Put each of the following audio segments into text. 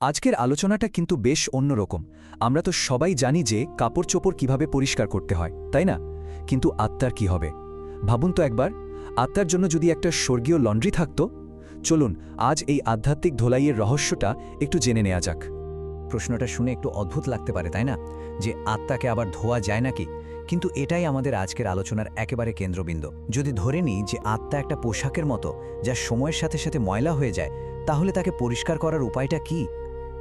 আজকের আলোচনাটা কিন্তু বেশ অন্যরকম। আমরা তো সবাই জানি যে কাপড় চোপড় কিভাবে পরিষ্কার করতে হয়, তাই না? কিন্তু আত্মার কি হবে? ভাবুন তো একবার, আত্মার জন্য যদি একটা স্বর্গীয় লন্ড্রি থাকতো। চলুন আজ এই আধ্যাত্মিক ধোলাইয়ের রহস্যটা একটু জেনে নেওয়া যাক। প্রশ্নটা শুনে একটু অদ্ভুত লাগতে পারে, তাই না? যে আত্মাকে আবার ধোয়া যায় নাকি? কিন্তু এটাই আমাদের আজকের আলোচনার একেবারে কেন্দ্রবিন্দু। যদি ধরে নিই যে আত্মা একটা পোশাকের মতো যা সময়ের সাথে সাথে ময়লা হয়ে যায়, তাহলে তাকে পরিষ্কার করার উপায়টা কি?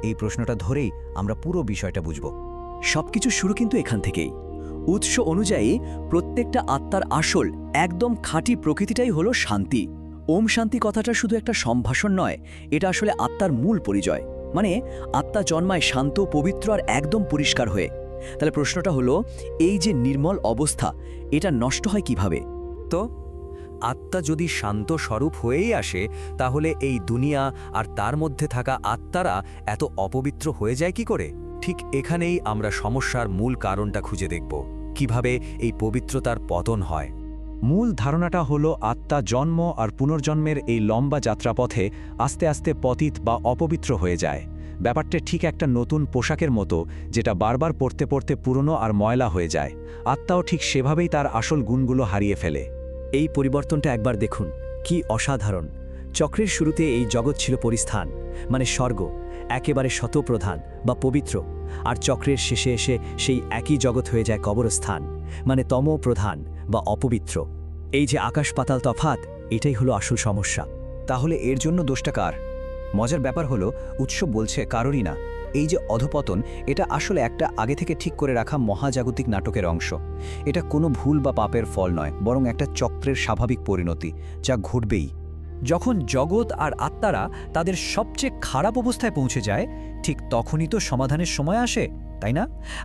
এই প্রশ্নটা ধরেই আমরা পুরো বিষয়টা বুঝব। সবকিছু শুরু কিন্তু এখান থেকেই। উৎস অনুযায়ী প্রত্যেকটা আত্মার আসল একদম খাঁটি প্রকৃতিটাই হলো শান্তি। ওম শান্তি কথাটা শুধু একটা সম্ভাষণ নয়, এটা আসলে আত্মার মূল পরিচয়। মানে আত্মা জন্মায় শান্ত, পবিত্র আর একদম পরিষ্কার হয়ে। তাহলে প্রশ্নটা হলো, এই যে নির্মল অবস্থা, এটা নষ্ট হয় কিভাবে? তো আত্মা যদি শান্ত স্বরূপ হয়েই আসে, তাহলে এই দুনিয়া আর তার মধ্যে থাকা আত্মারা এত অপবিত্র হয়ে যায় কি করে? ঠিক এখানেই আমরা সমস্যার মূল কারণটা খুঁজে দেখব, কিভাবে এই পবিত্রতার পতন হয়। মূল ধারণাটা হলো আত্মা জন্ম আর পুনর্জন্মের এই লম্বা যাত্রাপথে আস্তে আস্তে পতিত বা অপবিত্র হয়ে যায়। ব্যাপারটা ঠিক একটা নতুন পোশাকের মতো, যেটা বারবার পরতে পরতে পুরনো আর ময়লা হয়ে যায়। আত্মাও ঠিক সেভাবেই তার আসল গুণগুলো হারিয়ে ফেলে। এই পরিবর্তনটা একবার দেখুন, কি অসাধারণ। চক্রের শুরুতে এই জগৎ ছিল পরিস্থান, মানে স্বর্গ, একেবারে শতপ্রধান বা পবিত্র। আর চক্রের শেষে এসে সেই একই জগৎ হয়ে যায় কবরস্থান, মানে তম প্রধান বা অপবিত্র। এই যে আকাশ পাতাল তফাত, এটাই হলো আসল সমস্যা। তাহলে এর জন্য দোষটা কার? মজার ব্যাপার হলো, উৎস বলছে কারোরই না। এই যে অধপতন, এটা আসলে একটা আগে থেকে ঠিক করে রাখা মহাজাগতিক নাটকের অংশ। এটা কোনো ভুল বা পাপের ফল নয়, বরং একটা চক্রের স্বাভাবিক পরিণতি, যা ঘটবেই। যখন জগৎ আর আত্মারা তাদের সবচেয়ে খারাপ অবস্থায় পৌঁছে যায়, ঠিক তখনই তো সমাধানের সময় আসে, তাই না?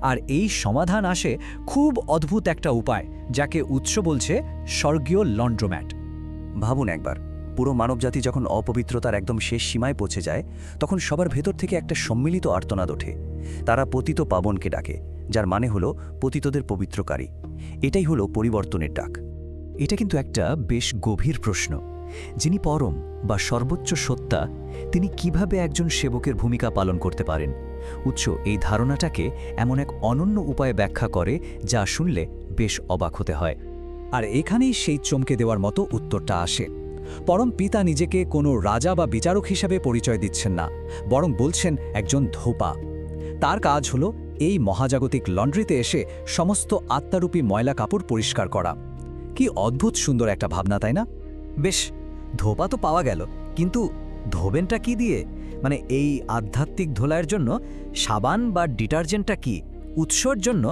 আর এই সমাধান আসে খুব অদ্ভুত একটা উপায়, যাকে উৎস বলছে স্বর্গীয় লন্ড্রোম্যাট। ভাবুন একবার, পুরো মানবজাতি যখন অপবিত্রতার একদম শেষ সীমায় পৌঁছে যায়, তখন সবার ভেতর থেকে একটা সম্মিলিত আর্তনাদ ওঠে। তারা পতিত পাবনকে ডাকে, যার মানে হলো পতিতদের পবিত্রকারী। এটাই হলো পরিবর্তনের ডাক। এটা কিন্তু একটা বেশ গভীর প্রশ্ন। যিনি পরম বা সর্বোচ্চ সত্তা, তিনি কিভাবে একজন সেবকের ভূমিকা পালন করতে পারেন? উৎস এই ধারণাটাকে এমন এক অনন্য উপায়ে ব্যাখ্যা করে, যা শুনলে বেশ অবাক হতে হয়। আর এখানেই সেই চমকে দেওয়ার মতো উত্তরটা আসে। পরম পিতা নিজেকে কোনো রাজা বা বিচারক হিসাবে পরিচয় দিচ্ছেন না, বরং বলছেন একজন ধোপা। তার কাজ হলো এই মহাজাগতিক লন্ড্রিতে এসে সমস্ত আত্মারূপী ময়লা কাপড় পরিষ্কার করা। কি অদ্ভুত সুন্দর একটা ভাবনা, তাই না? বেশ, ধোপা তো পাওয়া গেল, কিন্তু ধোবেনটা কি দিয়ে? মানে এই আধ্যাত্মিক ধোলাইয়ের জন্য সাবান বা ডিটারজেন্টটা কি? উৎসর জন্য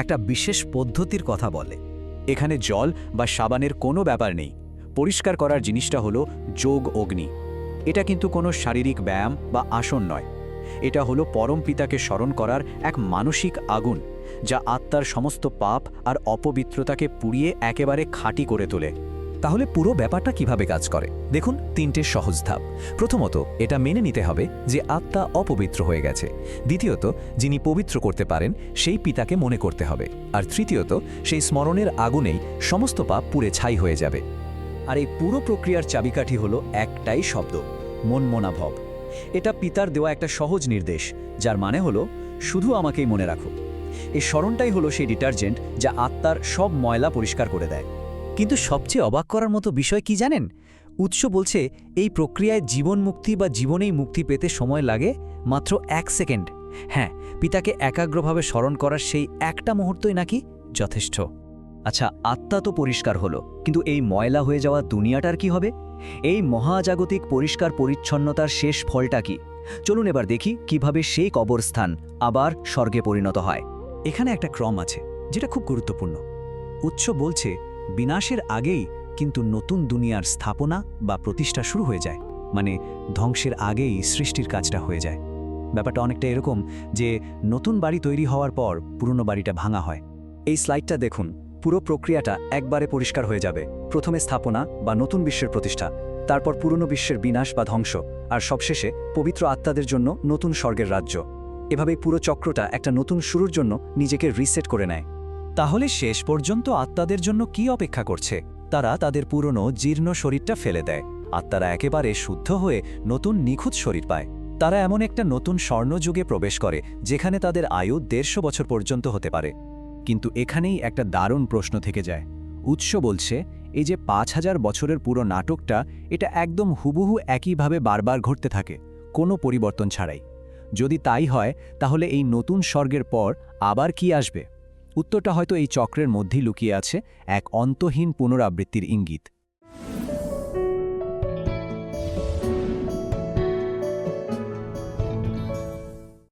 একটা বিশেষ পদ্ধতির কথা বলে। এখানে জল বা সাবানের কোনো ব্যাপার নেই। পরিষ্কার করার জিনিসটা হলো যোগ অগ্নি। এটা কিন্তু কোনো শারীরিক ব্যায়াম বা আসন নয়। এটা হলো পরম পিতাকে স্মরণ করার এক মানসিক আগুন, যা আত্মার সমস্ত পাপ আর অপবিত্রতাকে পুড়িয়ে একেবারে খাঁটি করে তোলে। তাহলে পুরো ব্যাপারটা কিভাবে কাজ করে দেখুন, 3টে সহজ ধাপ। প্রথমত, এটা মেনে নিতে হবে যে আত্মা অপবিত্র হয়ে গেছে। দ্বিতীয়ত, যিনি পবিত্র করতে পারেন সেই পিতাকে মনে করতে হবে। আর তৃতীয়ত, সেই স্মরণের আগুনেই সমস্ত পাপ পুড়ে ছাই হয়ে যাবে। আর এই পুরো প্রক্রিয়ার চাবিকাঠি হলো একটাই শব্দ, মনমনাভব। এটা পিতার দেওয়া একটা সহজ নির্দেশ, যার মানে হলো শুধু আমাকেই মনে রাখো। এই স্মরণটাই হলো সেই ডিটারজেন্ট যা আত্মার সব ময়লা পরিষ্কার করে দেয়। কিন্তু সবচেয়ে অবাক করার মতো বিষয় কি জানেন? উৎস বলছে এই প্রক্রিয়ায় জীবন মুক্তি বা জীবনেই মুক্তি পেতে সময় লাগে মাত্র 1 সেকেন্ড। হ্যাঁ, পিতাকে একাগ্রভাবে স্মরণ করার সেই একটা মুহূর্তই নাকি যথেষ্ট। আচ্ছা, আত্মা তো পরিষ্কার হলো, কিন্তু এই ময়লা হয়ে যাওয়া দুনিয়াটার কি হবে? এই মহাজাগতিক পরিষ্কার পরিচ্ছন্নতার শেষ ফলটা কি? চলুন এবার দেখি কিভাবে সেই কবরস্থান আবার স্বর্গে পরিণত হয়। এখানে একটা ক্রম আছে, যেটা খুব গুরুত্বপূর্ণ। উৎস বলছে বিনাশের আগেই কিন্তু নতুন দুনিয়ার স্থাপনা বা প্রতিষ্ঠা শুরু হয়ে যায়। মানে ধ্বংসের আগেই সৃষ্টির কাজটা হয়ে যায়। ব্যাপারটা অনেকটা এরকম যে নতুন বাড়ি তৈরি হওয়ার পর পুরনো বাড়িটা ভাঙা হয়। এই স্লাইডটা দেখুন, পুরো প্রক্রিয়াটা একবারে পরিষ্কার হয়ে যাবে। প্রথমে স্থাপনা বা নতুন বিশ্বের প্রতিষ্ঠা, তারপর পুরনো বিশ্বের বিনাশ বা ধ্বংস, আর সবশেষে পবিত্র আত্মাদের জন্য নতুন স্বর্গের রাজ্য। এভাবেই পুরো চক্রটা একটা নতুন শুরুর জন্য নিজেকে রিসেট করে নেয়। তাহলে শেষ পর্যন্ত আত্মাদের জন্য কি অপেক্ষা করছে? তারা তাদের পুরনো জীর্ণ শরীরটা ফেলে দেয়। আত্মারা একেবারে শুদ্ধ হয়ে নতুন নিখুঁত শরীর পায়। তারা এমন একটা নতুন স্বর্ণযুগে প্রবেশ করে যেখানে তাদের আয়ু 150 বছর পর্যন্ত হতে পারে। কিন্তু এখানেই একটা দারুণ প্রশ্ন থেকে যায়। উৎস বলছে এই যে 5000 বছরের পুরো নাটকটা, এটা একদম হুবহু একইভাবে বারবার ঘটতে থাকে, কোনো পরিবর্তন ছাড়াই। যদি তাই হয় তাহলে এই নতুন স্বর্গের পর আবার কি আসবে? উত্তরটা হয়তো এই চক্রের মধ্যেই লুকিয়ে আছে, এক অন্তহীন পুনরাবৃত্তির ইঙ্গিত।